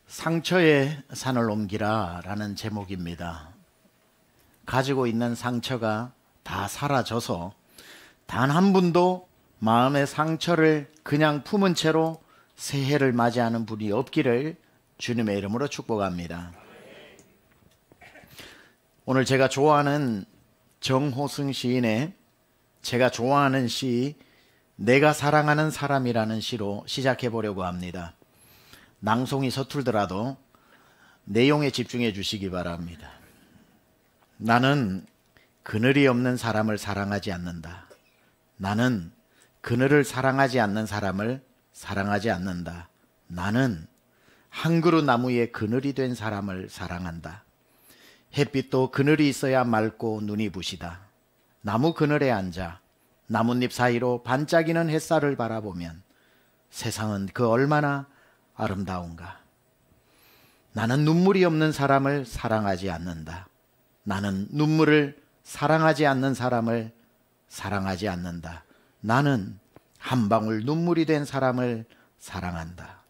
상처의 산을 옮기라 라는 제목입니다. 가지고 있는 상처가 다 사라져서 단 한 분도 마음의 상처를 그냥 품은 채로 새해를 맞이하는 분이 없기를 주님의 이름으로 축복합니다. 오늘 제가 좋아하는 정호승 시인의 제가 좋아하는 시 내가 사랑하는 사람이라는 시로 시작해 보려고 합니다. 낭송이 서툴더라도 내용에 집중해 주시기 바랍니다. 나는 그늘이 없는 사람을 사랑하지 않는다. 나는 그늘을 사랑하지 않는 사람을 사랑하지 않는다. 나는 한 그루 나무에 그늘이 된 사람을 사랑한다. 햇빛도 그늘이 있어야 맑고 눈이 부시다. 나무 그늘에 앉아 나뭇잎 사이로 반짝이는 햇살을 바라보면 세상은 그 얼마나 아름다운가. 나는 눈물이 없는 사람을 사랑하지 않는다. 나는 눈물을 사랑하지 않는 사람을 사랑하지 않는다. 나는 한 방울 눈물이 된 사람을 사랑한다.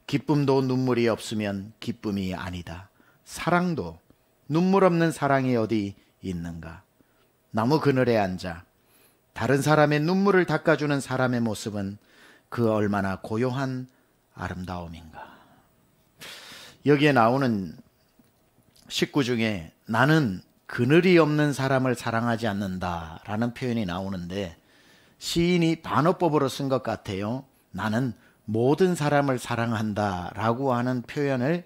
기쁨도 눈물이 없으면 기쁨이 아니다. 사랑도 눈물 없는 사랑이 어디 있는가. 나무 그늘에 앉아 다른 사람의 눈물을 닦아주는 사람의 모습은 그 얼마나 고요한 아름다움인가. 여기에 나오는 식구 중에 나는 그늘이 없는 사람을 사랑하지 않는다 라는 표현이 나오는데 시인이 반어법으로 쓴 것 같아요. 나는 모든 사람을 사랑한다 라고 하는 표현을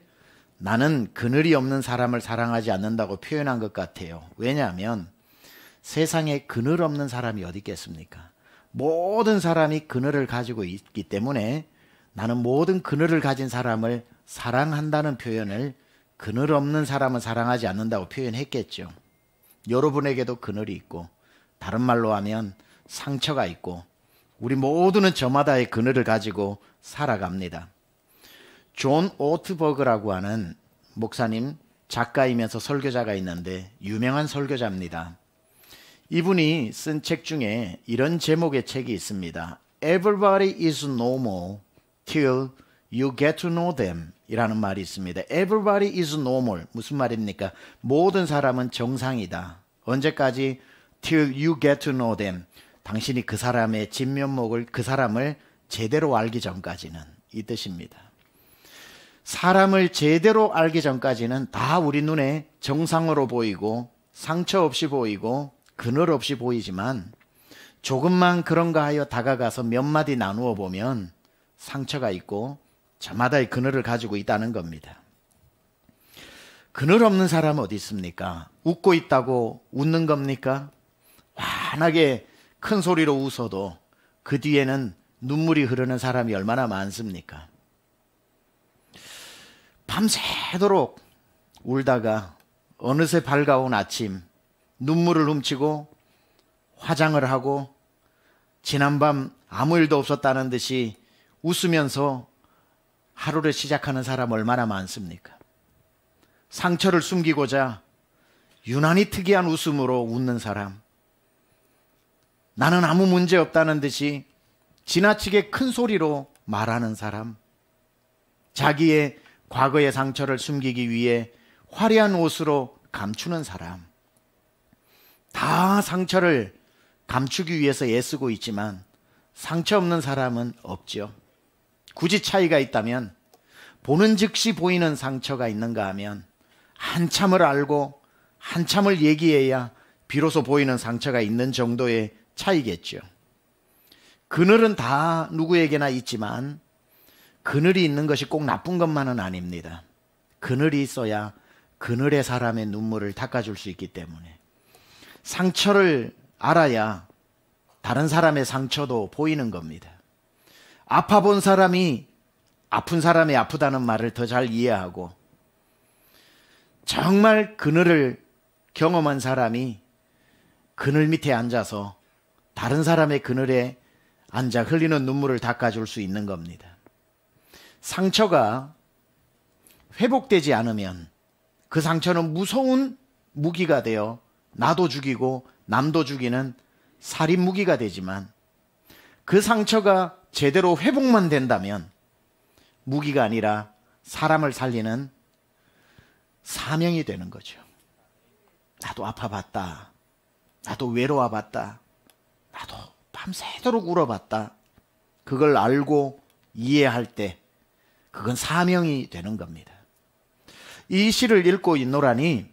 나는 그늘이 없는 사람을 사랑하지 않는다고 표현한 것 같아요. 왜냐하면 세상에 그늘 없는 사람이 어디 있겠습니까? 모든 사람이 그늘을 가지고 있기 때문에 나는 모든 그늘을 가진 사람을 사랑한다는 표현을 그늘 없는 사람은 사랑하지 않는다고 표현했겠죠. 여러분에게도 그늘이 있고 다른 말로 하면 상처가 있고 우리 모두는 저마다의 그늘을 가지고 살아갑니다. 존 오트버그라고 하는 목사님, 작가이면서 설교자가 있는데 유명한 설교자입니다. 이분이 쓴 책 중에 이런 제목의 책이 있습니다. Everybody is normal till you get to know them 이라는 말이 있습니다. Everybody is normal. 무슨 말입니까? 모든 사람은 정상이다. 언제까지? Till you get to know them. 당신이 그 사람의 진면목을, 그 사람을 제대로 알기 전까지는, 이 뜻입니다. 사람을 제대로 알기 전까지는 다 우리 눈에 정상으로 보이고 상처 없이 보이고 그늘 없이 보이지만 조금만 그런가 하여 다가가서 몇 마디 나누어 보면 상처가 있고 저마다의 그늘을 가지고 있다는 겁니다. 그늘 없는 사람은 어디 있습니까? 웃고 있다고 웃는 겁니까? 환하게 큰 소리로 웃어도 그 뒤에는 눈물이 흐르는 사람이 얼마나 많습니까? 밤새도록 울다가 어느새 밝아온 아침 눈물을 훔치고 화장을 하고 지난밤 아무 일도 없었다는 듯이 웃으면서 하루를 시작하는 사람 얼마나 많습니까? 상처를 숨기고자 유난히 특이한 웃음으로 웃는 사람, 나는 아무 문제 없다는 듯이 지나치게 큰 소리로 말하는 사람, 자기의 과거의 상처를 숨기기 위해 화려한 옷으로 감추는 사람, 다 상처를 감추기 위해서 애쓰고 있지만 상처 없는 사람은 없죠. 굳이 차이가 있다면 보는 즉시 보이는 상처가 있는가 하면 한참을 알고 한참을 얘기해야 비로소 보이는 상처가 있는 정도의 차이겠죠. 그늘은 다 누구에게나 있지만 그늘이 있는 것이 꼭 나쁜 것만은 아닙니다. 그늘이 있어야 그늘의 사람의 눈물을 닦아줄 수 있기 때문에 상처를 알아야 다른 사람의 상처도 보이는 겁니다. 아파 본 사람이 아픈 사람이 아프다는 말을 더 잘 이해하고 정말 그늘을 경험한 사람이 그늘 밑에 앉아서 다른 사람의 그늘에 앉아 흘리는 눈물을 닦아줄 수 있는 겁니다. 상처가 회복되지 않으면 그 상처는 무서운 무기가 되어 나도 죽이고 남도 죽이는 살인 무기가 되지만 그 상처가 제대로 회복만 된다면 무기가 아니라 사람을 살리는 사명이 되는 거죠. 나도 아파봤다. 나도 외로워봤다. 나도 밤새도록 울어봤다. 그걸 알고 이해할 때 그건 사명이 되는 겁니다. 이 시를 읽고 있노라니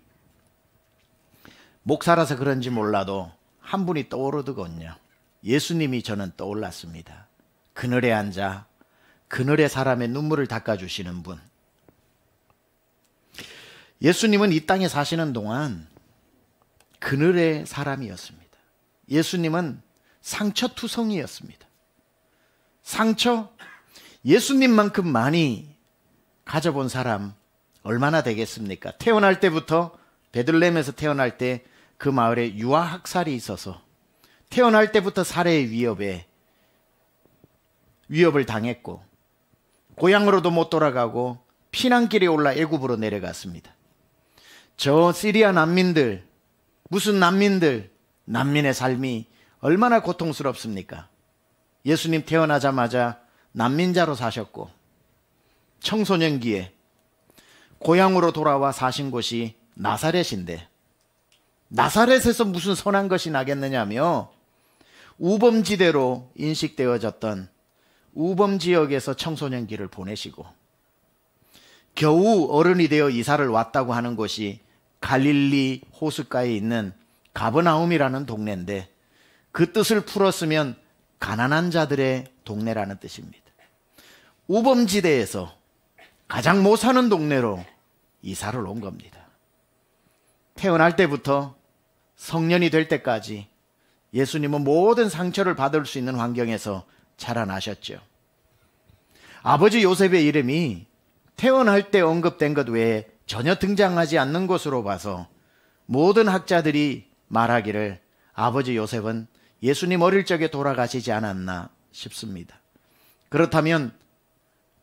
목사라서 그런지 몰라도 한 분이 떠오르더군요. 예수님이 저는 떠올랐습니다. 그늘에 앉아 그늘에 사람의 눈물을 닦아주시는 분. 예수님은 이 땅에 사시는 동안 그늘의 사람이었습니다. 예수님은 상처투성이였습니다. 상처, 예수님만큼 많이 가져본 사람 얼마나 되겠습니까? 태어날 때부터, 베들레헴에서 태어날 때 그 마을에 유아학살이 있어서 태어날 때부터 살해의 위협을 당했고 고향으로도 못 돌아가고 피난길에 올라 애굽으로 내려갔습니다. 저 시리아 난민들, 무슨 난민들, 난민의 삶이 얼마나 고통스럽습니까? 예수님 태어나자마자 난민자로 사셨고 청소년기에 고향으로 돌아와 사신 곳이 나사렛인데 나사렛에서 무슨 선한 것이 나겠느냐며 우범지대로 인식되어졌던 우범지역에서 청소년기를 보내시고 겨우 어른이 되어 이사를 왔다고 하는 곳이 갈릴리 호숫가에 있는 가버나움이라는 동네인데 그 뜻을 풀었으면 가난한 자들의 동네라는 뜻입니다. 우범지대에서 가장 못 사는 동네로 이사를 온 겁니다. 태어날 때부터 성년이 될 때까지 예수님은 모든 상처를 받을 수 있는 환경에서 자라나셨죠. 아버지 요셉의 이름이 태어날 때 언급된 것 외에 전혀 등장하지 않는 것으로 봐서 모든 학자들이 말하기를 아버지 요셉은 예수님 어릴 적에 돌아가시지 않았나 싶습니다. 그렇다면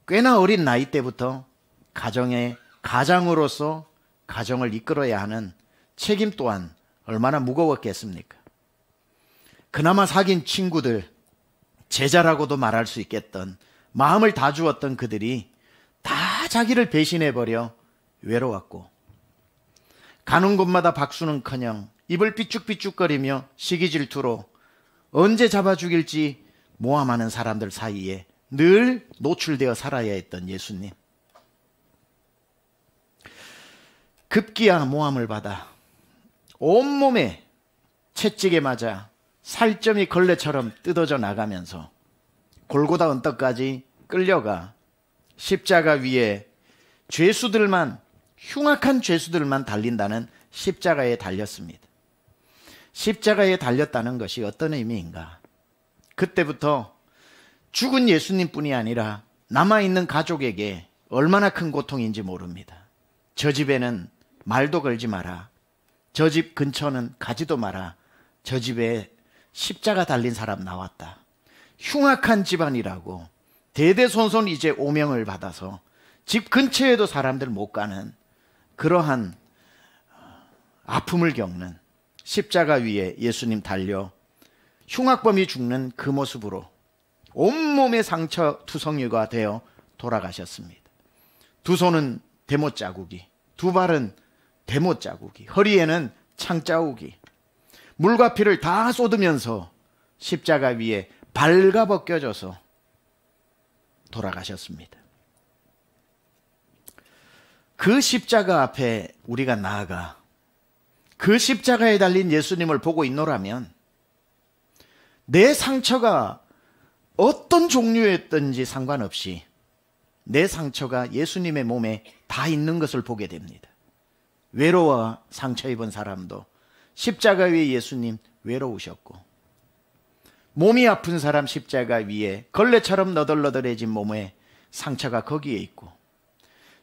꽤나 어린 나이 때부터 가정의 가장으로서 가정을 이끌어야 하는 책임 또한 얼마나 무거웠겠습니까? 그나마 사귄 친구들, 제자라고도 말할 수 있겠던 마음을 다 주었던 그들이 다 자기를 배신해버려 외로웠고 가는 곳마다 박수는커녕 입을 삐죽삐죽거리며 시기 질투로 언제 잡아 죽일지 모함하는 사람들 사이에 늘 노출되어 살아야 했던 예수님. 급기야 모함을 받아 온몸에 채찍에 맞아 살점이 걸레처럼 뜯어져 나가면서 골고다 언덕까지 끌려가 십자가 위에 흉악한 죄수들만 달린다는 십자가에 달렸습니다. 십자가에 달렸다는 것이 어떤 의미인가? 그때부터 죽은 예수님뿐이 아니라 남아있는 가족에게 얼마나 큰 고통인지 모릅니다. 저 집에는 말도 걸지 마라. 저 집 근처는 가지도 마라. 저 집에 십자가 달린 사람 나왔다. 흉악한 집안이라고 대대손손 이제 오명을 받아서 집 근처에도 사람들 못 가는 그러한 아픔을 겪는 십자가 위에 예수님 달려 흉악범이 죽는 그 모습으로 온몸의 상처 투성이가 되어 돌아가셨습니다. 두 손은 대못 자국이, 두 발은 대못 자국이, 허리에는 창 자국이, 물과 피를 다 쏟으면서 십자가 위에 발가벗겨져서 돌아가셨습니다. 그 십자가 앞에 우리가 나아가 그 십자가에 달린 예수님을 보고 있노라면 내 상처가 어떤 종류였든지 상관없이 내 상처가 예수님의 몸에 다 있는 것을 보게 됩니다. 외로워 상처 입은 사람도 십자가 위에 예수님 외로우셨고, 몸이 아픈 사람 십자가 위에 걸레처럼 너덜너덜해진 몸에 상처가 거기에 있고,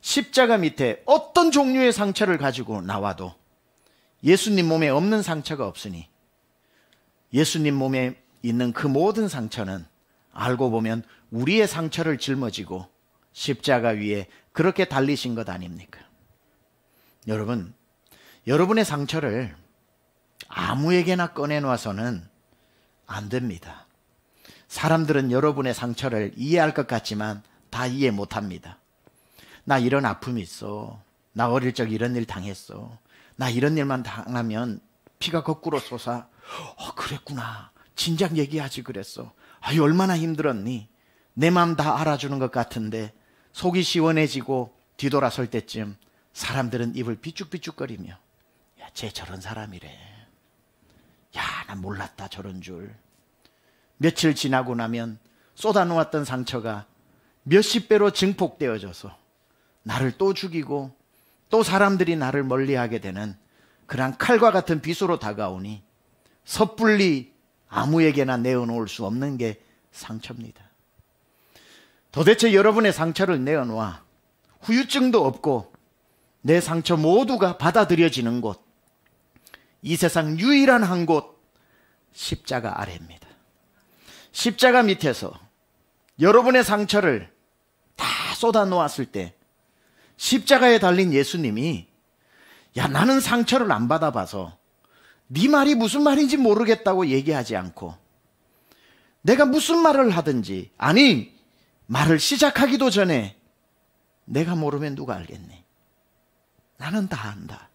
십자가 밑에 어떤 종류의 상처를 가지고 나와도 예수님 몸에 없는 상처가 없으니 예수님 몸에 있는 그 모든 상처는 알고 보면 우리의 상처를 짊어지고 십자가 위에 그렇게 달리신 것 아닙니까? 여러분, 여러분의 상처를 아무에게나 꺼내놔서는 안 됩니다. 사람들은 여러분의 상처를 이해할 것 같지만 다 이해 못합니다. 나 이런 아픔이 있어. 나 어릴 적 이런 일 당했어. 나 이런 일만 당하면 피가 거꾸로 솟아. 그랬구나. 진작 얘기하지 그랬어. 아유, 얼마나 힘들었니? 내 마음 다 알아주는 것 같은데 속이 시원해지고 뒤돌아설 때쯤 사람들은 입을 비쭉비쭉거리며 야, 쟤 저런 사람이래. 야, 난 몰랐다 저런 줄. 며칠 지나고 나면 쏟아놓았던 상처가 몇십 배로 증폭되어져서 나를 또 죽이고 또 사람들이 나를 멀리하게 되는 그런 칼과 같은 비수로 다가오니 섣불리 아무에게나 내어놓을 수 없는 게 상처입니다. 도대체 여러분의 상처를 내어놓아 후유증도 없고 내 상처 모두가 받아들여지는 곳, 이 세상 유일한 한 곳, 십자가 아래입니다. 십자가 밑에서 여러분의 상처를 다 쏟아 놓았을 때 십자가에 달린 예수님이 야, 나는 상처를 안 받아봐서 네 말이 무슨 말인지 모르겠다고 얘기하지 않고 내가 무슨 말을 하든지, 아니 말을 시작하기도 전에 내가 모르면 누가 알겠니? 나는 다 안다.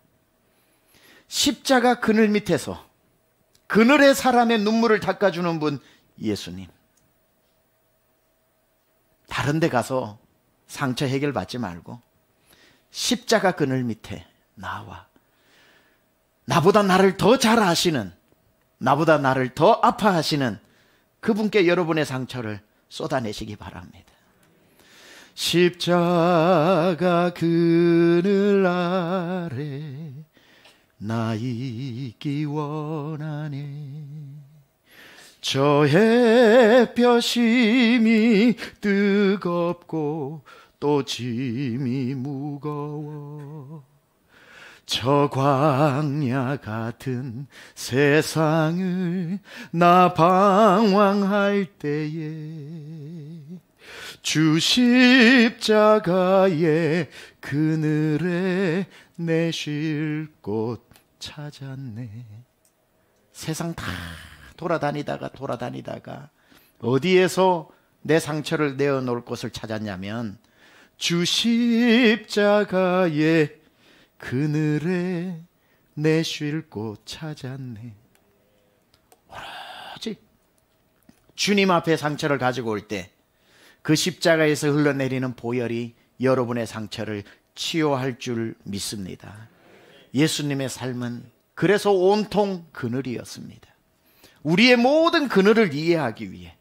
십자가 그늘 밑에서 그늘의 사람의 눈물을 닦아주는 분 예수님. 다른 데 가서 상처 해결받지 말고 십자가 그늘 밑에 나와 나보다 나를 더 잘 아시는, 나보다 나를 더 아파하시는 그분께 여러분의 상처를 쏟아내시기 바랍니다. 십자가 그늘 아래 나 있기 원하네. 저 햇볕이 뜨겁고 또 짐이 무거워. 저 광야 같은 세상을 나 방황할 때에 주 십자가의 그늘에 내 쉴 곳 찾았네. 세상 다 돌아다니다가 어디에서 내 상처를 내어놓을 곳을 찾았냐면 주 십자가의 그늘에 내 쉴 곳 찾았네. 오로지 주님 앞에 상처를 가지고 올 때 그 십자가에서 흘러내리는 보혈이 여러분의 상처를 치유할 줄 믿습니다. 예수님의 삶은 그래서 온통 그늘이었습니다. 우리의 모든 그늘을 이해하기 위해,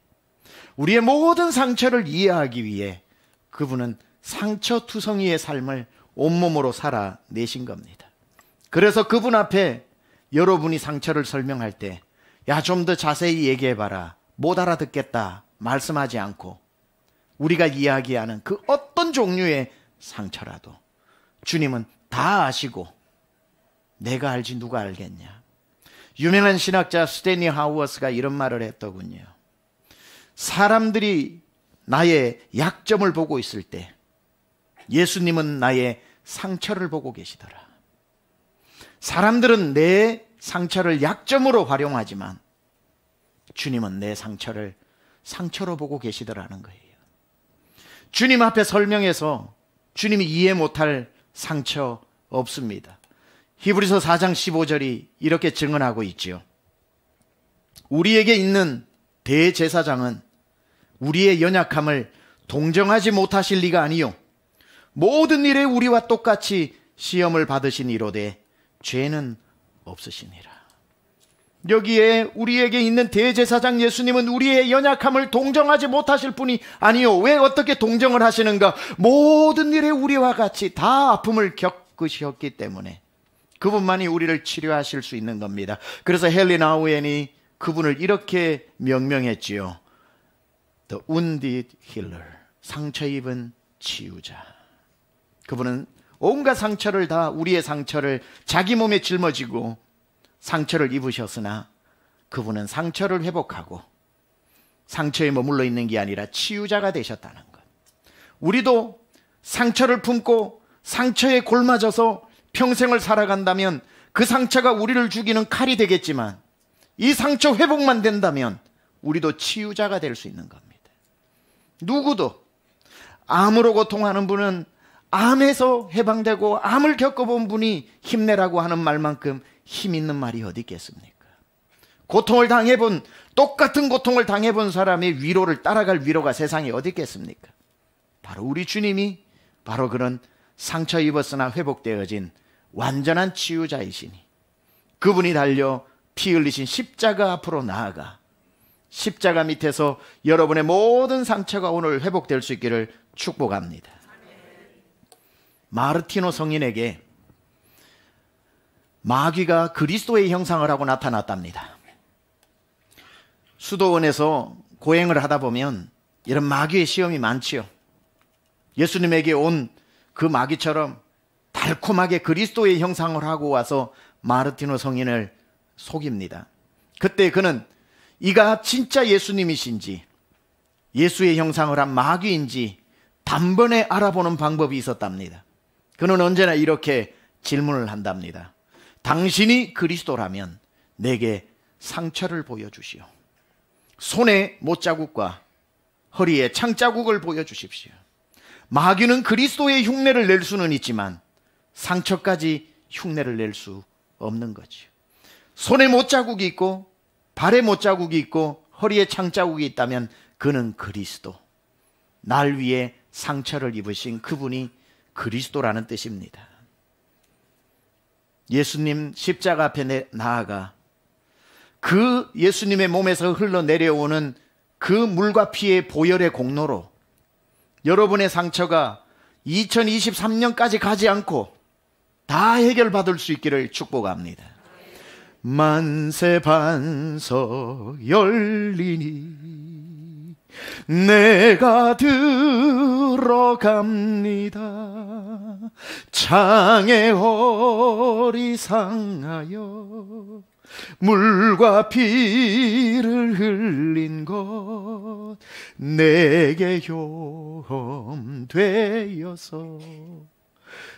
우리의 모든 상처를 이해하기 위해 그분은 상처투성이의 삶을 온몸으로 살아내신 겁니다. 그래서 그분 앞에 여러분이 상처를 설명할 때 야, 좀 더 자세히 얘기해봐라, 못 알아듣겠다 말씀하지 않고 우리가 이야기하는 그 어떤 종류의 상처라도 주님은 다 아시고 내가 알지 누가 알겠냐. 유명한 신학자 스탠리 하우어스가 이런 말을 했더군요. 사람들이 나의 약점을 보고 있을 때 예수님은 나의 상처를 보고 계시더라. 사람들은 내 상처를 약점으로 활용하지만 주님은 내 상처를 상처로 보고 계시더라는 거예요. 주님 앞에 설명해서 주님이 이해 못할 상처 없습니다. 히브리서 4장 15절이 이렇게 증언하고 있지요. 우리에게 있는 대제사장은 우리의 연약함을 동정하지 못하실 리가 아니요 모든 일에 우리와 똑같이 시험을 받으신 이로되 죄는 없으시니라. 여기에 우리에게 있는 대제사장 예수님은 우리의 연약함을 동정하지 못하실 분이 아니요. 왜 어떻게 동정을 하시는가? 모든 일에 우리와 같이 다 아픔을 겪으셨기 때문에 그분만이 우리를 치료하실 수 있는 겁니다. 그래서 헬린 아우엔이 그분을 이렇게 명명했지요. The wounded healer, 상처 입은 치유자. 그분은 온갖 상처를 다, 우리의 상처를 자기 몸에 짊어지고 상처를 입으셨으나 그분은 상처를 회복하고 상처에 머물러 있는 게 아니라 치유자가 되셨다는 것. 우리도 상처를 품고 상처에 골마져서 평생을 살아간다면 그 상처가 우리를 죽이는 칼이 되겠지만 이 상처 회복만 된다면 우리도 치유자가 될 수 있는 겁니다. 누구도 암으로 고통하는 분은 암에서 해방되고 암을 겪어본 분이 힘내라고 하는 말만큼 힘 있는 말이 어디 있겠습니까? 고통을 당해본, 똑같은 고통을 당해본 사람의 위로를 따라갈 위로가 세상에 어디 있겠습니까? 바로 우리 주님이 바로 그런 상처 입었으나 회복되어진 완전한 치유자이시니 그분이 달려 피 흘리신 십자가 앞으로 나아가 십자가 밑에서 여러분의 모든 상처가 오늘 회복될 수 있기를 축복합니다. 마르티노 성인에게 마귀가 그리스도의 형상을 하고 나타났답니다. 수도원에서 고행을 하다 보면 이런 마귀의 시험이 많지요. 예수님에게 온 그 마귀처럼 달콤하게 그리스도의 형상을 하고 와서 마르티노 성인을 속입니다. 그때 그는 이가 진짜 예수님이신지 예수의 형상을 한 마귀인지 단번에 알아보는 방법이 있었답니다. 그는 언제나 이렇게 질문을 한답니다. 당신이 그리스도라면 내게 상처를 보여주시오. 손에 못자국과 허리에 창자국을 보여주십시오. 마귀는 그리스도의 흉내를 낼 수는 있지만 상처까지 흉내를 낼 수 없는 거죠. 손에 못자국이 있고 발에 못자국이 있고 허리에 창자국이 있다면 그는 그리스도, 날 위해 상처를 입으신 그분이 그리스도라는 뜻입니다. 예수님 십자가 앞에 나아가 그 예수님의 몸에서 흘러내려오는 그 물과 피의 보혈의 공로로 여러분의 상처가 2023년까지 가지 않고 다 해결받을 수 있기를 축복합니다. 만세 반석 열리니 내가 들어갑니다. 창에 허리 상하여 물과 피를 흘린 것 내게 효험되어서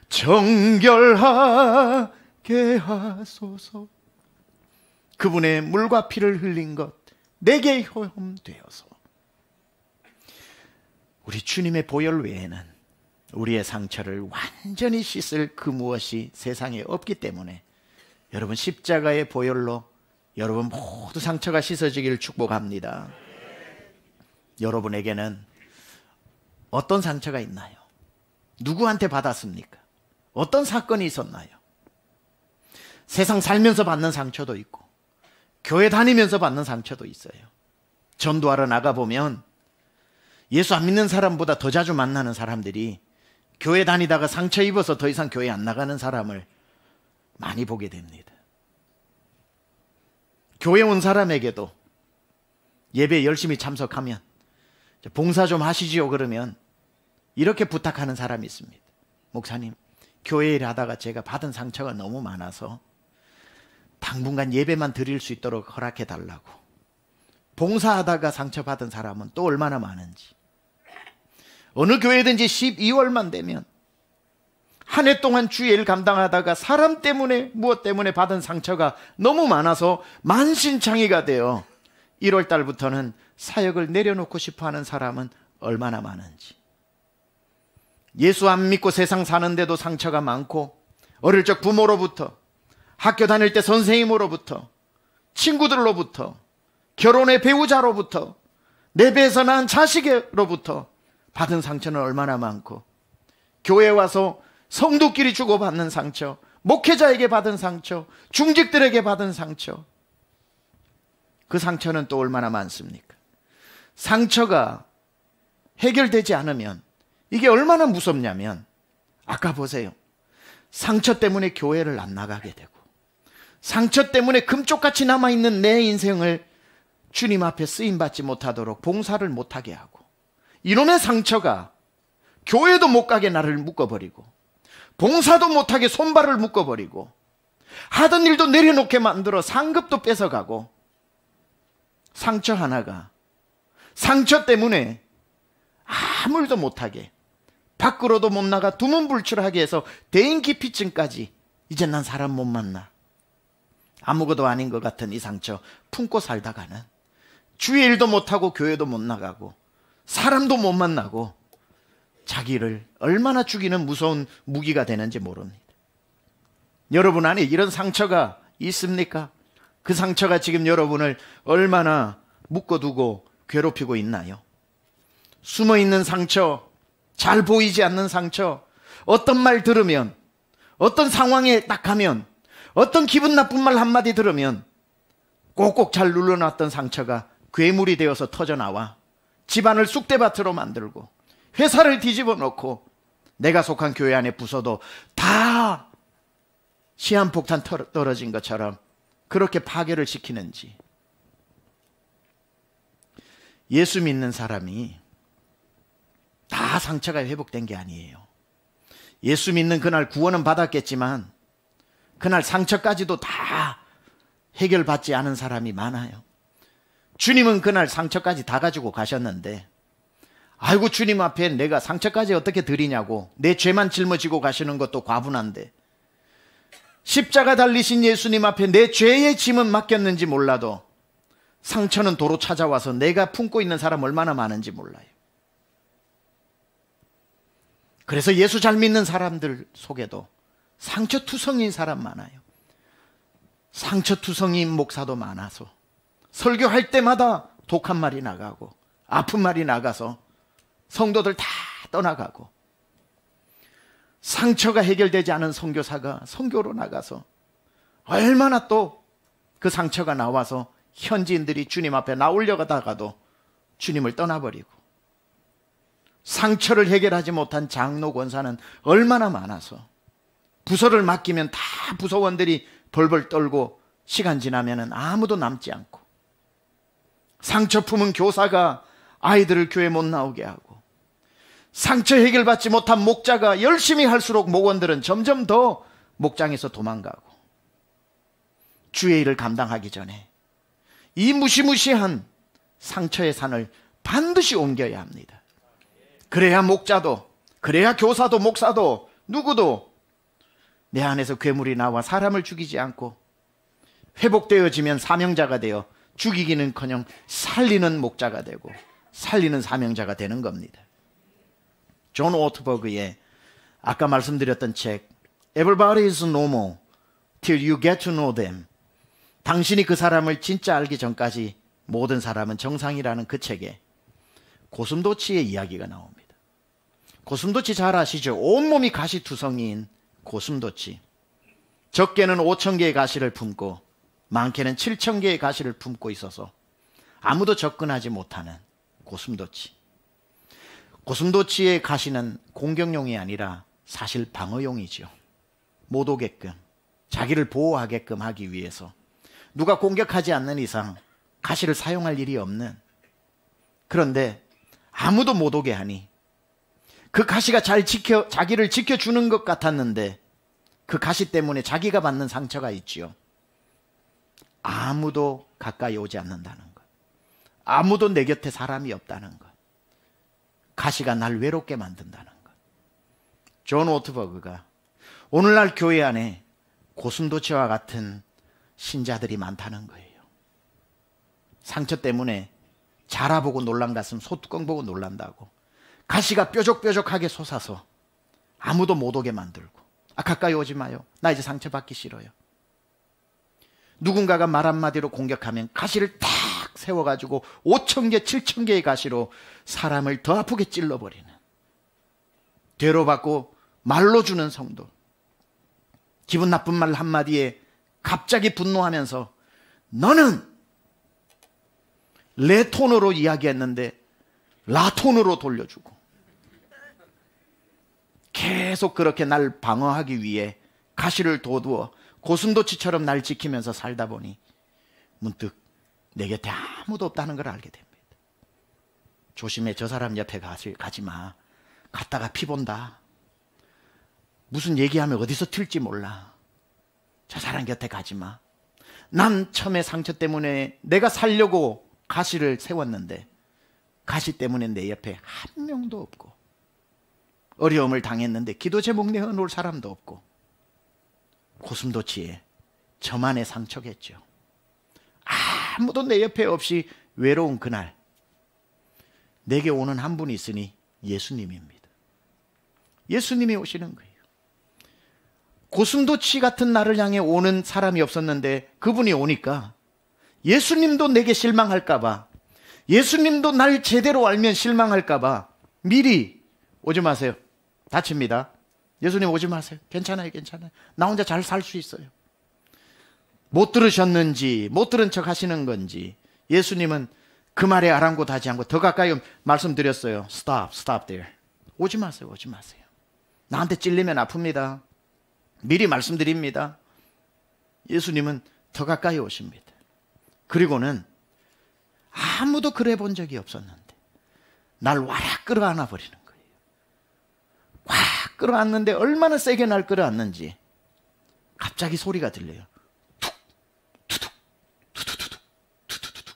정결하게 하소서. 그분의 물과 피를 흘린 것 내게 효험되어서. 우리 주님의 보혈 외에는 우리의 상처를 완전히 씻을 그 무엇이 세상에 없기 때문에 여러분 십자가의 보혈로 여러분 모두 상처가 씻어지기를 축복합니다. 여러분에게는 어떤 상처가 있나요? 누구한테 받았습니까? 어떤 사건이 있었나요? 세상 살면서 받는 상처도 있고 교회 다니면서 받는 상처도 있어요. 전도하러 나가보면 예수 안 믿는 사람보다 더 자주 만나는 사람들이 교회 다니다가 상처 입어서 더 이상 교회 안 나가는 사람을 많이 보게 됩니다. 교회 온 사람에게도 예배에 열심히 참석하면 봉사 좀 하시지요 그러면 이렇게 부탁하는 사람이 있습니다. 목사님, 교회 일 하다가 제가 받은 상처가 너무 많아서 당분간 예배만 드릴 수 있도록 허락해 달라고. 봉사하다가 상처받은 사람은 또 얼마나 많은지. 어느 교회든지 12월만 되면 한 해 동안 주의 일 감당하다가 사람 때문에 무엇 때문에 받은 상처가 너무 많아서 만신창이가 되어 1월 달부터는 사역을 내려놓고 싶어하는 사람은 얼마나 많은지. 예수 안 믿고 세상 사는데도 상처가 많고 어릴 적 부모로부터, 학교 다닐 때 선생님으로부터, 친구들로부터, 결혼의 배우자로부터, 내 배에서 낳은 자식으로부터 받은 상처는 얼마나 많고, 교회 와서 성도끼리 주고받는 상처, 목회자에게 받은 상처, 중직들에게 받은 상처, 그 상처는 또 얼마나 많습니까? 상처가 해결되지 않으면 이게 얼마나 무섭냐면, 아까 보세요. 상처 때문에 교회를 안 나가게 되고, 상처 때문에 금쪽같이 남아있는 내 인생을 주님 앞에 쓰임받지 못하도록 봉사를 못하게 하고, 이놈의 상처가 교회도 못 가게 나를 묶어버리고, 봉사도 못하게 손발을 묶어버리고, 하던 일도 내려놓게 만들어 상급도 뺏어가고, 상처 하나가 상처 때문에 아무일도 못하게, 밖으로도 못 나가 두문불출하게 해서 대인기피증까지 이제 난 사람 못 만나, 아무것도 아닌 것 같은 이 상처 품고 살다가는 주의 일도 못하고 교회도 못 나가고 사람도 못 만나고 자기를 얼마나 죽이는 무서운 무기가 되는지 모릅니다. 여러분 안에 이런 상처가 있습니까? 그 상처가 지금 여러분을 얼마나 묶어두고 괴롭히고 있나요? 숨어있는 상처, 잘 보이지 않는 상처, 어떤 말 들으면, 어떤 상황에 딱 가면, 어떤 기분 나쁜 말 한마디 들으면 꼭꼭 잘 눌러놨던 상처가 괴물이 되어서 터져나와 집안을 쑥대밭으로 만들고 회사를 뒤집어 놓고 내가 속한 교회 안에 부서도 다 시한폭탄 떨어진 것처럼 그렇게 파괴를 시키는지. 예수 믿는 사람이 다 상처가 회복된 게 아니에요. 예수 믿는 그날 구원은 받았겠지만 그날 상처까지도 다 해결받지 않은 사람이 많아요. 주님은 그날 상처까지 다 가지고 가셨는데 아이고 주님 앞에 내가 상처까지 어떻게 드리냐고 내 죄만 짊어지고 가시는 것도 과분한데 십자가 달리신 예수님 앞에 내 죄의 짐은 맡겼는지 몰라도 상처는 도로 찾아와서 내가 품고 있는 사람 얼마나 많은지 몰라요. 그래서 예수 잘 믿는 사람들 속에도 상처투성이인 사람 많아요. 상처투성이인 목사도 많아서 설교할 때마다 독한 말이 나가고 아픈 말이 나가서 성도들 다 떠나가고, 상처가 해결되지 않은 선교사가 선교로 나가서 얼마나 또 그 상처가 나와서 현지인들이 주님 앞에 나오려다가도 주님을 떠나버리고, 상처를 해결하지 못한 장로 권사는 얼마나 많아서 부서를 맡기면 다 부서원들이 벌벌 떨고 시간 지나면 아무도 남지 않고, 상처 품은 교사가 아이들을 교회 못 나오게 하고, 상처 해결받지 못한 목자가 열심히 할수록 목원들은 점점 더 목장에서 도망가고, 주의 일을 감당하기 전에 이 무시무시한 상처의 산을 반드시 옮겨야 합니다. 그래야 목자도, 그래야 교사도, 목사도, 누구도 내 안에서 괴물이 나와 사람을 죽이지 않고 회복되어지면 사명자가 되어 죽이기는커녕 살리는 목자가 되고 살리는 사명자가 되는 겁니다. 존 오트버그의 아까 말씀드렸던 책 Everybody is normal till you get to know them, 당신이 그 사람을 진짜 알기 전까지 모든 사람은 정상이라는 그 책에 고슴도치의 이야기가 나옵니다. 고슴도치 잘 아시죠? 온몸이 가시투성이인 고슴도치. 적게는 5,000개의 가시를 품고 많게는 7,000개의 가시를 품고 있어서 아무도 접근하지 못하는 고슴도치. 고슴도치의 가시는 공격용이 아니라 사실 방어용이죠. 못 오게끔, 자기를 보호하게끔 하기 위해서 누가 공격하지 않는 이상 가시를 사용할 일이 없는, 그런데 아무도 못 오게 하니 그 가시가 자기를 지켜주는 것 같았는데 그 가시 때문에 자기가 받는 상처가 있지요. 아무도 가까이 오지 않는다는 것, 아무도 내 곁에 사람이 없다는 것, 가시가 날 외롭게 만든다는 것. 존 오트버그가 오늘날 교회 안에 고슴도치와 같은 신자들이 많다는 거예요. 상처 때문에 자라보고 놀란 가슴 소뚜껑 보고 놀란다고 가시가 뾰족뾰족하게 솟아서 아무도 못 오게 만들고, 가까이 오지 마요, 나 이제 상처받기 싫어요. 누군가가 말 한마디로 공격하면 가시를 탁 세워가지고 5,000개 7,000개의 가시로 사람을 더 아프게 찔러버리는, 되로받고 말로 주는 성도, 기분 나쁜 말 한마디에 갑자기 분노하면서 너는 내 톤으로 이야기했는데 라톤으로 돌려주고, 계속 그렇게 날 방어하기 위해 가시를 돋우어 고슴도치처럼 날 지키면서 살다 보니 문득 내 곁에 아무도 없다는 걸 알게 됩니다. 조심해, 저 사람 옆에 가지 마. 갔다가 피 본다. 무슨 얘기하면 어디서 튈지 몰라. 저 사람 곁에 가지 마. 난 처음에 상처 때문에 내가 살려고 가시를 세웠는데 가시 때문에 내 옆에 한 명도 없고, 어려움을 당했는데 기도 제목 내어놓을 사람도 없고, 고슴도치의 저만의 상처겠죠. 아무도 내 옆에 없이 외로운 그날 내게 오는 한 분이 있으니 예수님입니다. 예수님이 오시는 거예요. 고슴도치 같은 나를 향해 오는 사람이 없었는데 그분이 오니까 예수님도 내게 실망할까봐, 예수님도 날 제대로 알면 실망할까봐 미리 오지 마세요. 다칩니다. 예수님 오지 마세요. 괜찮아요, 괜찮아요. 나 혼자 잘 살 수 있어요. 못 들으셨는지 못 들은 척 하시는 건지 예수님은 그 말에 아랑곳하지 않고 더 가까이 말씀드렸어요. Stop there. 오지 마세요, 오지 마세요. 나한테 찔리면 아픕니다. 미리 말씀드립니다. 예수님은 더 가까이 오십니다. 그리고는 아무도 그래 본 적이 없었는데 날 와락 끌어안아 버리는 거예요. 와 끌어안는데 얼마나 세게 날 끌어안는지 갑자기 소리가 들려요. 툭 투둑 투두두둑 투두두둑.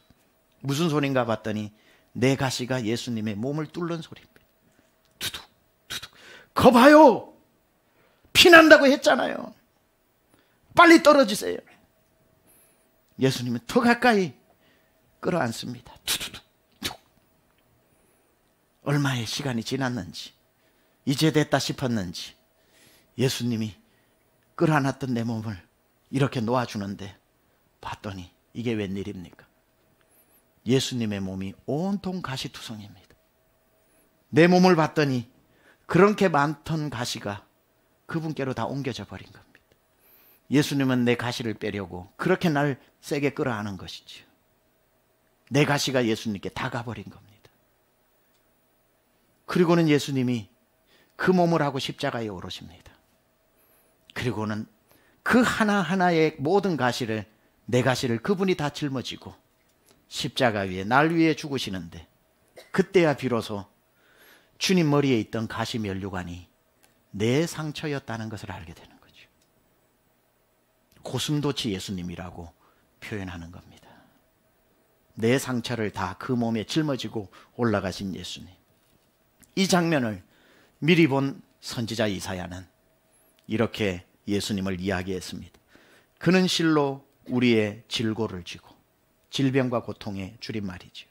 무슨 소린가 봤더니 내 가시가 예수님의 몸을 뚫는 소리입니다. 투둑 투둑. 거봐요, 피난다고 했잖아요. 빨리 떨어지세요. 예수님은 더 가까이 끌어안습니다. 투두둑 툭. 얼마의 시간이 지났는지 이제 됐다 싶었는지 예수님이 끌어안았던 내 몸을 이렇게 놓아주는데 봤더니 이게 웬일입니까? 예수님의 몸이 온통 가시투성입니다. 내 몸을 봤더니 그렇게 많던 가시가 그분께로 다 옮겨져 버린 겁니다. 예수님은 내 가시를 빼려고 그렇게 날 세게 끌어안은 것이지요. 내 가시가 예수님께 다 가버린 겁니다. 그리고는 예수님이 그 몸을 하고 십자가에 오르십니다. 그리고는 그 하나하나의 모든 가시를, 내 가시를 그분이 다 짊어지고 십자가 위에 날 위해 죽으시는데 그때야 비로소 주님 머리에 있던 가시 면류관이 내 상처였다는 것을 알게 되는 거죠. 고슴도치 예수님이라고 표현하는 겁니다. 내 상처를 다 그 몸에 짊어지고 올라가신 예수님. 이 장면을 미리 본 선지자 이사야는 이렇게 예수님을 이야기했습니다. 그는 실로 우리의 질고를 지고, 질병과 고통의 줄임말이죠.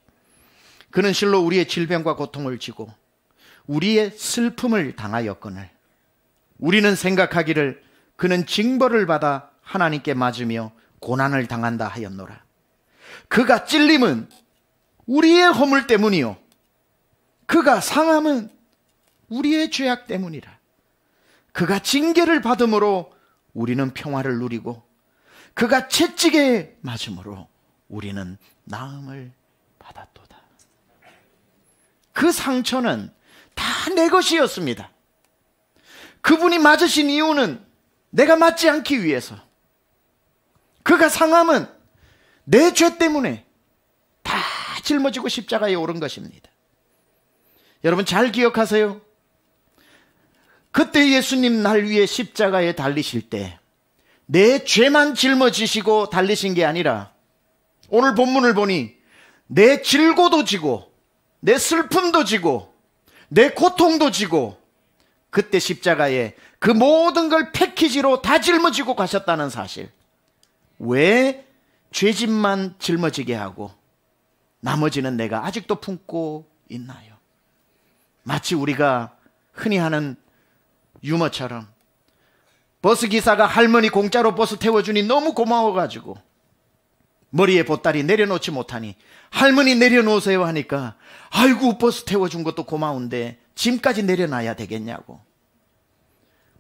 그는 실로 우리의 질병과 고통을 지고 우리의 슬픔을 당하였거늘 우리는 생각하기를 그는 징벌을 받아 하나님께 맞으며 고난을 당한다 하였노라. 그가 찔림은 우리의 허물 때문이요 그가 상함은 우리의 죄악 때문이라. 그가 징계를 받음으로 우리는 평화를 누리고 그가 채찍에 맞음으로 우리는 나음을 받았도다. 그 상처는 다 내 것이었습니다. 그분이 맞으신 이유는 내가 맞지 않기 위해서, 그가 상함은 내 죄 때문에 다 짊어지고 십자가에 오른 것입니다. 여러분 잘 기억하세요. 그때 예수님 날 위해 십자가에 달리실 때 내 죄만 짊어지시고 달리신 게 아니라 오늘 본문을 보니 내 질고도 지고 내 슬픔도 지고 내 고통도 지고 그때 십자가에 그 모든 걸 패키지로 다 짊어지고 가셨다는 사실. 왜 죄짐만 짊어지게 하고 나머지는 내가 아직도 품고 있나요? 마치 우리가 흔히 하는 유머처럼 버스기사가 할머니 공짜로 버스 태워주니 너무 고마워가지고 머리에 보따리 내려놓지 못하니 할머니 내려놓으세요 하니까 아이고 버스 태워준 것도 고마운데 짐까지 내려놔야 되겠냐고.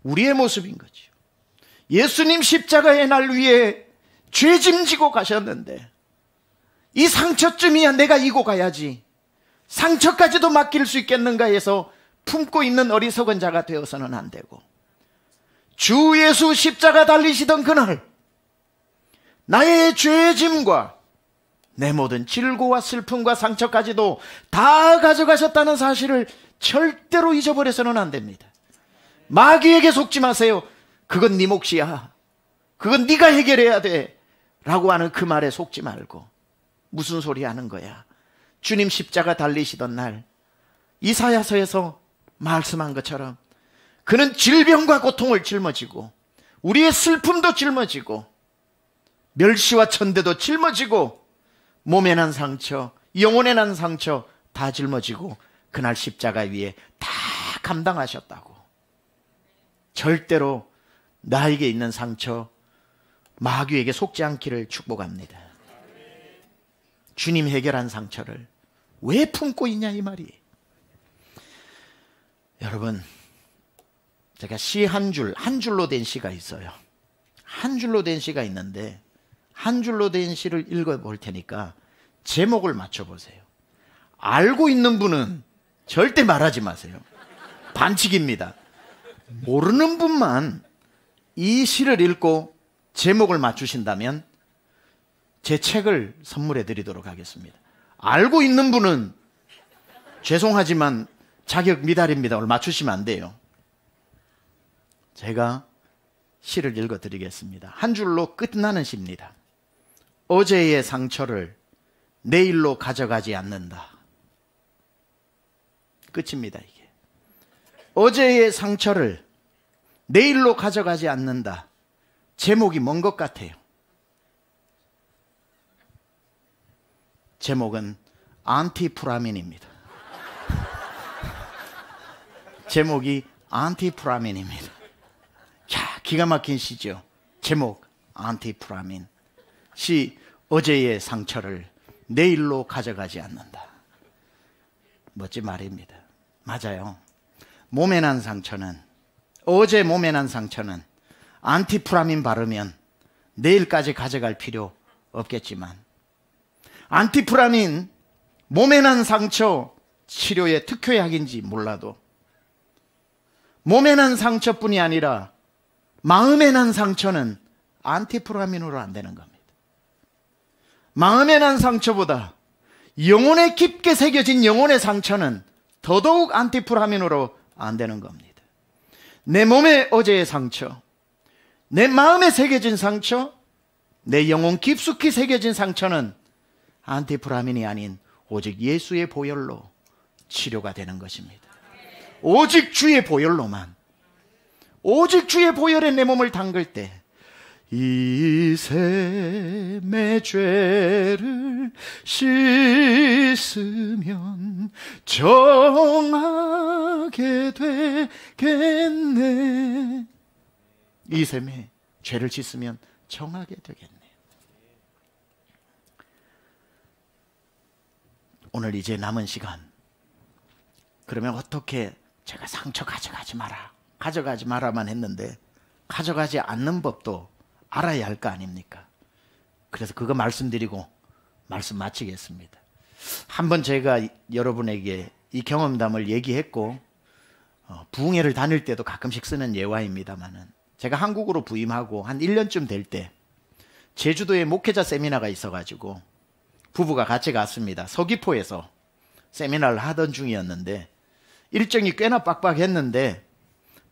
우리의 모습인 거죠. 예수님 십자가의 날 위에 죄짐 지고 가셨는데 이 상처쯤이야 내가 이고 가야지, 상처까지도 맡길 수 있겠는가 해서 품고 있는 어리석은 자가 되어서는 안 되고, 주 예수 십자가 달리시던 그날 나의 죄짐과 내 모든 질고와 슬픔과 상처까지도 다 가져가셨다는 사실을 절대로 잊어버려서는 안 됩니다. 마귀에게 속지 마세요. 그건 네 몫이야, 그건 네가 해결해야 돼 라고 하는 그 말에 속지 말고, 무슨 소리 하는 거야. 주님 십자가 달리시던 날 이사야서에서 말씀한 것처럼 그는 질병과 고통을 짊어지고 우리의 슬픔도 짊어지고 멸시와 천대도 짊어지고 몸에 난 상처, 영혼에 난 상처 다 짊어지고 그날 십자가 위에 다 감당하셨다고. 절대로 나에게 있는 상처 마귀에게 속지 않기를 축복합니다. 주님 해결한 상처를 왜 품고 있냐 이 말이. 여러분, 제가 시 한 줄로 된 시가 있어요. 한 줄로 된 시가 있는데 한 줄로 된 시를 읽어볼 테니까 제목을 맞춰보세요. 알고 있는 분은 절대 말하지 마세요. 반칙입니다. 모르는 분만 이 시를 읽고 제목을 맞추신다면 제 책을 선물해 드리도록 하겠습니다. 알고 있는 분은 죄송하지만 자격 미달입니다. 오늘 맞추시면 안 돼요. 제가 시를 읽어 드리겠습니다. 한 줄로 끝나는 시입니다. 어제의 상처를 내일로 가져가지 않는다. 끝입니다. 이게 어제의 상처를 내일로 가져가지 않는다. 제목이 뭔 것 같아요? 제목은 안티프라민입니다. 제목이 안티프라민입니다. 야, 기가 막힌 시죠. 제목 안티프라민. 시 어제의 상처를 내일로 가져가지 않는다. 멋진 말입니다. 맞아요. 몸에 난 상처는, 어제 몸에 난 상처는 안티프라민 바르면 내일까지 가져갈 필요 없겠지만, 안티프라민 몸에 난 상처 치료의 특효약인지 몰라도 몸에 난 상처뿐이 아니라 마음에 난 상처는 안티프라민으로 안 되는 겁니다. 마음에 난 상처보다 영혼에 깊게 새겨진 영혼의 상처는 더더욱 안티프라민으로 안 되는 겁니다. 내 몸에 어제의 상처, 내 마음에 새겨진 상처, 내 영혼 깊숙이 새겨진 상처는 안티프라민이 아닌 오직 예수의 보혈로 치료가 되는 것입니다. 오직 주의 보혈로만, 오직 주의 보혈에 내 몸을 담글 때 이 샘의 죄를 씻으면 정하게 되겠네. 이 샘의 죄를 씻으면 정하게 되겠네. 오늘 이제 남은 시간, 그러면 어떻게 제가 상처 가져가지 마라만 했는데 가져가지 않는 법도 알아야 할 거 아닙니까? 그래서 그거 말씀드리고 말씀 마치겠습니다. 한번 제가 여러분에게 이 경험담을 얘기했고, 부흥회를 다닐 때도 가끔씩 쓰는 예화입니다만은, 제가 한국으로 부임하고 한 1년쯤 될 때 제주도에 목회자 세미나가 있어가지고 부부가 같이 갔습니다. 서귀포에서 세미나를 하던 중이었는데 일정이 꽤나 빡빡했는데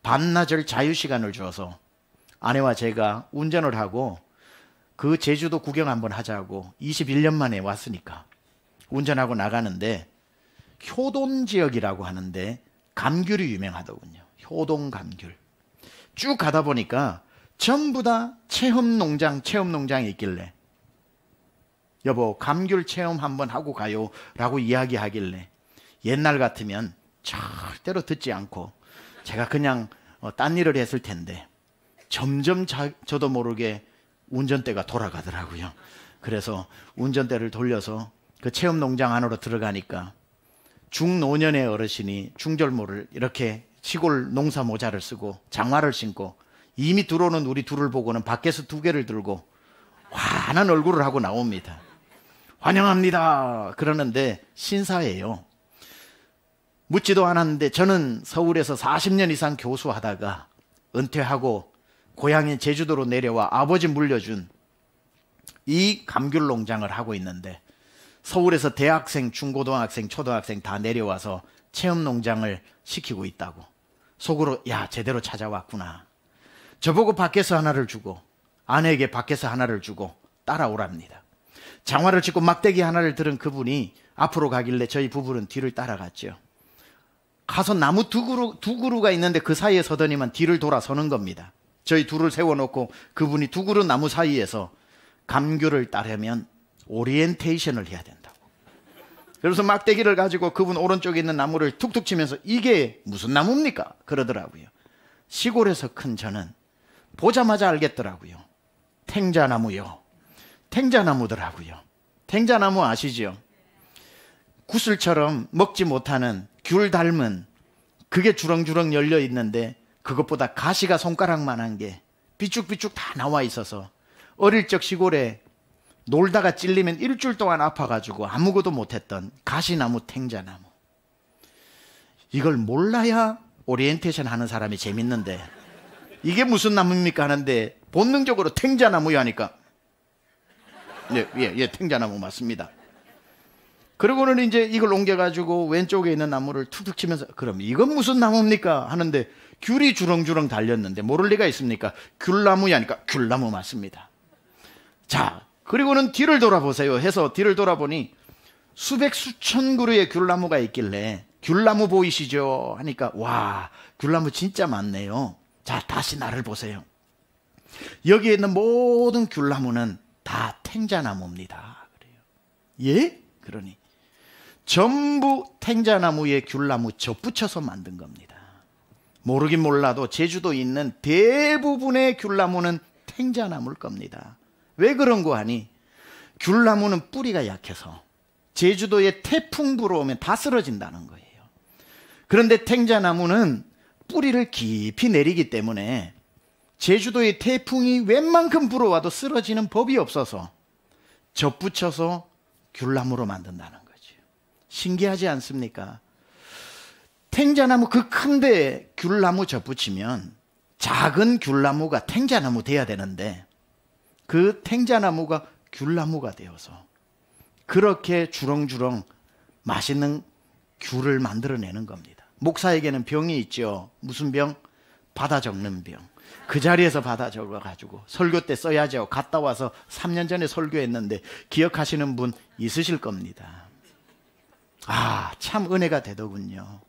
반나절 자유시간을 줘서 아내와 제가 운전을 하고 그 제주도 구경 한번 하자고 21년 만에 왔으니까 운전하고 나가는데 효돈 지역이라고 하는데 감귤이 유명하더군요. 효동 감귤. 쭉 가다 보니까 전부 다 체험농장이 있길래 여보 감귤 체험 한번 하고 가요 라고 이야기하길래 옛날 같으면 절대로 듣지 않고 제가 그냥 딴 일을 했을 텐데 점점 저도 모르게 운전대가 돌아가더라고요. 그래서 운전대를 돌려서 그 체험농장 안으로 들어가니까 중노년의 어르신이 중절모를 이렇게 시골 농사 모자를 쓰고 장화를 신고 이미 들어오는 우리 둘을 보고는 밖에서 2개를 들고 환한 얼굴을 하고 나옵니다. 환영합니다 그러는데 신사예요. 묻지도 않았는데 저는 서울에서 40년 이상 교수하다가 은퇴하고 고향인 제주도로 내려와 아버지 물려준 이 감귤 농장을 하고 있는데 서울에서 대학생, 중고등학생, 초등학생 다 내려와서 체험 농장을 시키고 있다고. 속으로 야 제대로 찾아왔구나. 저보고 밖에서 하나를 주고 아내에게 밖에서 하나를 주고 따라오랍니다. 장화를 찢고 막대기 하나를 들은 그분이 앞으로 가길래 저희 부부는 뒤를 따라갔죠. 가서 나무 두 그루가 있는데 그 사이에 서더니만 뒤를 돌아서는 겁니다. 저희 둘을 세워놓고 그분이 2그루 나무 사이에서 감귤을 따려면 오리엔테이션을 해야 된다고. 그래서 막대기를 가지고 그분 오른쪽에 있는 나무를 툭툭 치면서 이게 무슨 나무입니까? 그러더라고요. 시골에서 큰 저는 보자마자 알겠더라고요. 탱자나무요. 탱자나무더라고요. 탱자나무 아시죠? 구슬처럼 먹지 못하는 귤 닮은 그게 주렁주렁 열려 있는데 그것보다 가시가 손가락만한 게 비쭉비쭉 다 나와 있어서 어릴 적 시골에 놀다가 찔리면 일주일 동안 아파가지고 아무것도 못했던 가시나무, 탱자나무. 이걸 몰라야 오리엔테이션 하는 사람이 재밌는데 이게 무슨 나무입니까 하는데 본능적으로 탱자나무야 하니까 예, 탱자나무 맞습니다. 그러고는 이제 이걸 옮겨가지고 왼쪽에 있는 나무를 툭툭 치면서 그럼 이건 무슨 나무입니까 하는데 귤이 주렁주렁 달렸는데 모를 리가 있습니까? 귤나무야 하니까 귤나무 맞습니다. 자, 그리고는 뒤를 돌아보세요 해서 뒤를 돌아보니 수백 수천 그루의 귤나무가 있길래 귤나무 보이시죠? 하니까 와, 귤나무 진짜 많네요. 자, 다시 나를 보세요. 여기에 있는 모든 귤나무는 다 탱자나무입니다. 그래요. 예? 그러니 전부 탱자나무에 귤나무 접붙여서 만든 겁니다. 모르긴 몰라도 제주도에 있는 대부분의 귤나무는 탱자나무일 겁니다. 왜 그런 거 하니 귤나무는 뿌리가 약해서 제주도에 태풍 불어오면 다 쓰러진다는 거예요. 그런데 탱자나무는 뿌리를 깊이 내리기 때문에 제주도의 태풍이 웬만큼 불어와도 쓰러지는 법이 없어서 접붙여서 귤나무로 만든다는 거죠. 신기하지 않습니까? 탱자나무 그 큰데 귤나무 접붙이면 작은 귤나무가 탱자나무 돼야 되는데 그 탱자나무가 귤나무가 되어서 그렇게 주렁주렁 맛있는 귤을 만들어내는 겁니다. 목사에게는 병이 있죠. 무슨 병? 받아 적는 병. 그 자리에서 받아 적어가지고 설교 때 써야죠. 갔다 와서 3년 전에 설교했는데 기억하시는 분 있으실 겁니다. 아, 참 은혜가 되더군요.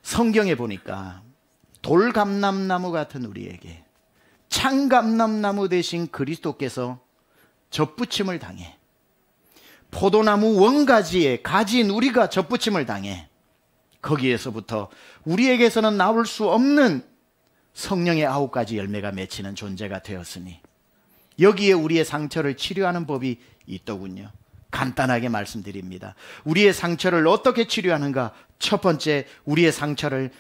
성경에 보니까 돌감람나무 같은 우리에게 창감람나무 대신 그리스도께서 접붙임을 당해 포도나무 원가지에 가지인 우리가 접붙임을 당해 거기에서부터 우리에게서는 나올 수 없는 성령의 9가지 열매가 맺히는 존재가 되었으니 여기에 우리의 상처를 치료하는 법이 있더군요. 간단하게 말씀드립니다. 우리의 상처를 어떻게 치료하는가? 첫 번째, 우리의 상처를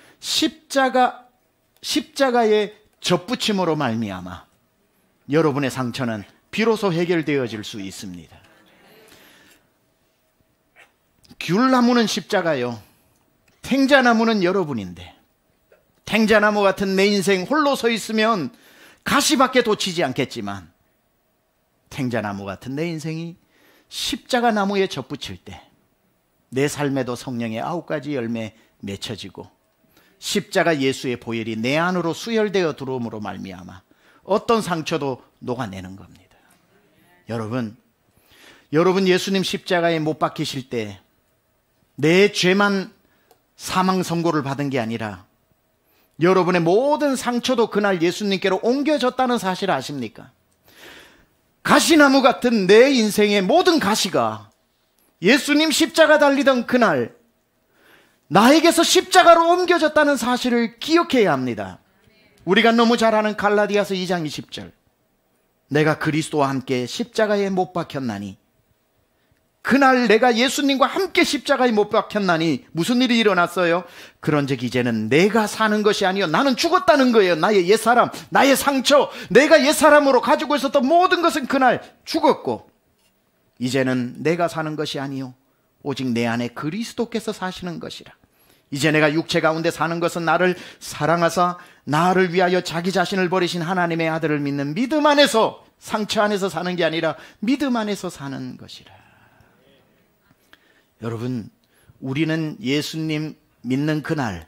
십자가의 접붙임으로 말미암아 여러분의 상처는 비로소 해결되어질 수 있습니다. 귤나무는 십자가요. 탱자나무는 여러분인데 탱자나무 같은 내 인생 홀로 서 있으면 가시밖에 돋치지 않겠지만 탱자나무 같은 내 인생이 십자가 나무에 접붙일 때 내 삶에도 성령의 9가지 열매 맺혀지고 십자가 예수의 보혈이 내 안으로 수혈되어 들어옴으로 말미암아 어떤 상처도 녹아내는 겁니다. 여러분 예수님 십자가에 못 박히실 때 내 죄만 사망 선고를 받은 게 아니라 여러분의 모든 상처도 그날 예수님께로 옮겨졌다는 사실을 아십니까? 가시나무 같은 내 인생의 모든 가시가 예수님 십자가 달리던 그날 나에게서 십자가로 옮겨졌다는 사실을 기억해야 합니다. 우리가 너무 잘 아는 갈라디아서 2장 20절 내가 그리스도와 함께 십자가에 못 박혔나니 그날 내가 예수님과 함께 십자가에 못 박혔나니 무슨 일이 일어났어요? 그런즉 이제는 내가 사는 것이 아니요 나는 죽었다는 거예요. 나의 옛사람, 나의 상처, 내가 옛사람으로 가지고 있었던 모든 것은 그날 죽었고 이제는 내가 사는 것이 아니요 오직 내 안에 그리스도께서 사시는 것이라. 이제 내가 육체 가운데 사는 것은 나를 사랑하사 나를 위하여 자기 자신을 버리신 하나님의 아들을 믿는 믿음 안에서, 상처 안에서 사는 게 아니라 믿음 안에서 사는 것이라. 여러분, 우리는 예수님 믿는 그날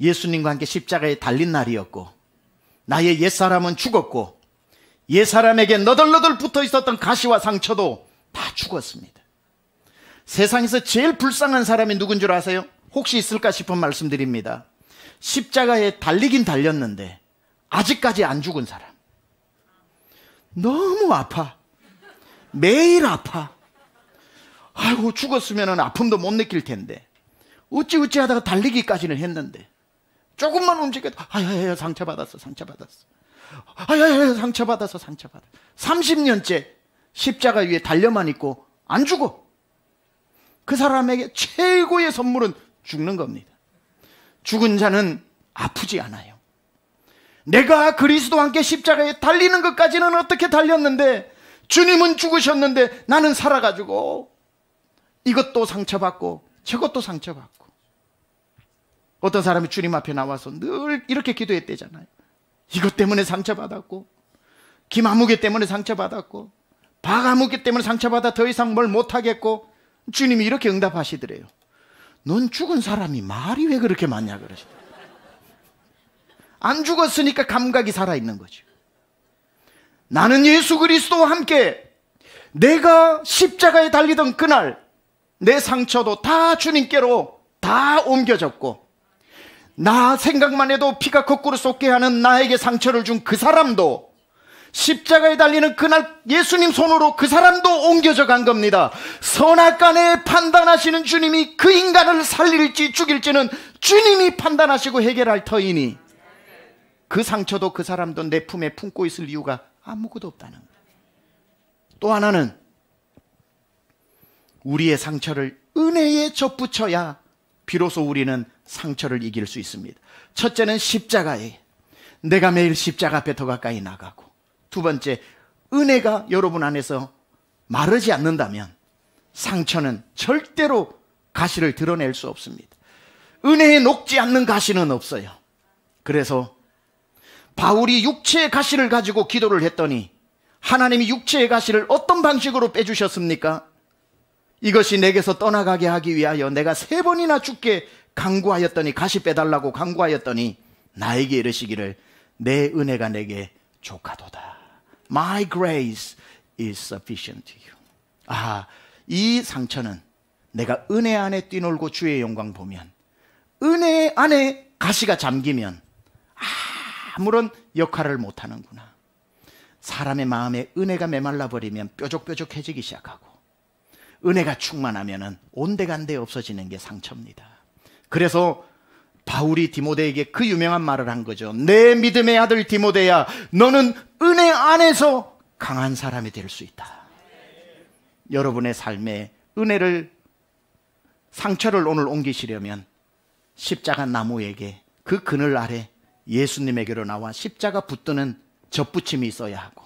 예수님과 함께 십자가에 달린 날이었고 나의 옛사람은 죽었고 옛사람에게 너덜너덜 붙어 있었던 가시와 상처도 다 죽었습니다. 세상에서 제일 불쌍한 사람이 누군 줄 아세요? 혹시 있을까 싶은 말씀드립니다. 십자가에 달리긴 달렸는데 아직까지 안 죽은 사람. 너무 아파. 매일 아파. 아이고, 죽었으면 아픔도 못 느낄 텐데 어찌 하다가 달리기까지는 했는데 조금만 움직여도 아야야 상처받았어, 상처받았어. 아야야 상처받았어, 상처받았어. 30년째 십자가 위에 달려만 있고 안 죽어. 그 사람에게 최고의 선물은 죽는 겁니다. 죽은 자는 아프지 않아요. 내가 그리스도와 함께 십자가에 달리는 것까지는 어떻게 달렸는데 주님은 죽으셨는데 나는 살아가지고 이것도 상처받고 저것도 상처받고. 어떤 사람이 주님 앞에 나와서 늘 이렇게 기도했대잖아요. 이것 때문에 상처받았고, 김아무개 때문에 상처받았고, 박아무개 때문에 상처받아 더 이상 뭘 못하겠고. 주님이 이렇게 응답하시더래요. 넌 죽은 사람이 말이 왜 그렇게 많냐 그러시더래요. 안 죽었으니까 감각이 살아있는 거죠. 나는 예수 그리스도와 함께 내가 십자가에 달리던 그날 내 상처도 다 주님께로 다 옮겨졌고, 나 생각만 해도 피가 거꾸로 쏟게 하는 나에게 상처를 준 그 사람도 십자가에 달리는 그날 예수님 손으로 그 사람도 옮겨져 간 겁니다. 선악간에 판단하시는 주님이 그 인간을 살릴지 죽일지는 주님이 판단하시고 해결할 터이니 그 상처도 그 사람도 내 품에 품고 있을 이유가 아무것도 없다는 거예요. 또 하나는 우리의 상처를 은혜에 접붙여야 비로소 우리는 상처를 이길 수 있습니다. 첫째는 십자가에 내가 매일 십자가 앞에 더 가까이 나가고, 두 번째 은혜가 여러분 안에서 마르지 않는다면 상처는 절대로 가시를 드러낼 수 없습니다. 은혜에 녹지 않는 가시는 없어요. 그래서 바울이 육체의 가시를 가지고 기도를 했더니 하나님이 육체의 가시를 어떤 방식으로 빼주셨습니까? 이것이 내게서 떠나가게 하기 위하여 내가 3번이나 죽게 간구하였더니, 가시 빼달라고 간구하였더니 나에게 이르시기를 내 은혜가 내게 족하도다. My grace is sufficient to you. 이 상처는 내가 은혜 안에 뛰놀고 주의 영광 보면, 은혜 안에 가시가 잠기면 아무런 역할을 못하는구나. 사람의 마음에 은혜가 메말라 버리면 뾰족뾰족해지기 시작하고, 은혜가 충만하면 온데간데 없어지는 게 상처입니다. 그래서 바울이 디모데에게 그 유명한 말을 한 거죠. 내 믿음의 아들 디모데야, 너는 은혜 안에서 강한 사람이 될 수 있다. 여러분의 삶에 은혜를, 상처를 오늘 옮기시려면 십자가 나무에게, 그 그늘 아래 예수님에게로 나와 십자가 붙드는 접붙임이 있어야 하고,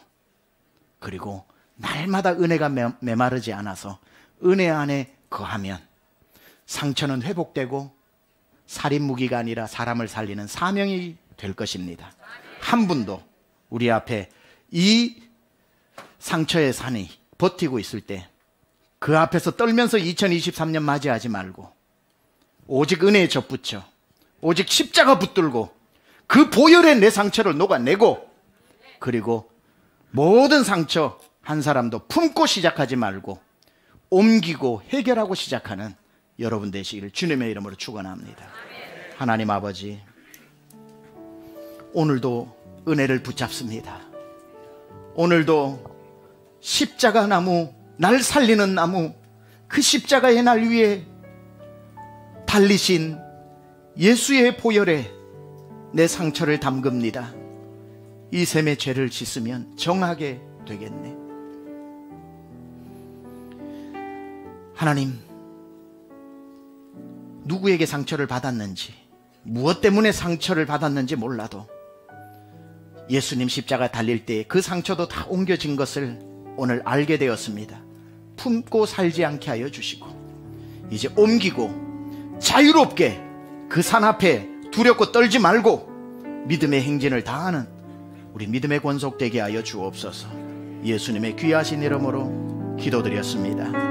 그리고 날마다 은혜가 메마르지 않아서 은혜 안에 거하면 상처는 회복되고 살인 무기가 아니라 사람을 살리는 사명이 될 것입니다. 한 분도 우리 앞에 이 상처의 산이 버티고 있을 때 그 앞에서 떨면서 2023년 맞이하지 말고 오직 은혜에 접붙여, 오직 십자가 붙들고 그 보혈에 내 상처를 녹아내고, 그리고 모든 상처 한 사람도 품고 시작하지 말고 옮기고 해결하고 시작하는 여러분 되시기를 주님의 이름으로 축원합니다. 하나님 아버지, 오늘도 은혜를 붙잡습니다. 오늘도 십자가 나무, 날 살리는 나무, 그 십자가의 날 위에 달리신 예수의 보혈에 내 상처를 담급니다. 이 셈의 죄를 짓으면 정하게 되겠네. 하나님, 누구에게 상처를 받았는지, 무엇 때문에 상처를 받았는지 몰라도 예수님 십자가 달릴 때 그 상처도 다 옮겨진 것을 오늘 알게 되었습니다. 품고 살지 않게 하여 주시고, 이제 옮기고 자유롭게 그 산 앞에 두렵고 떨지 말고 믿음의 행진을 다하는 우리 믿음의 권속되게 하여 주옵소서. 예수님의 귀하신 이름으로 기도드렸습니다.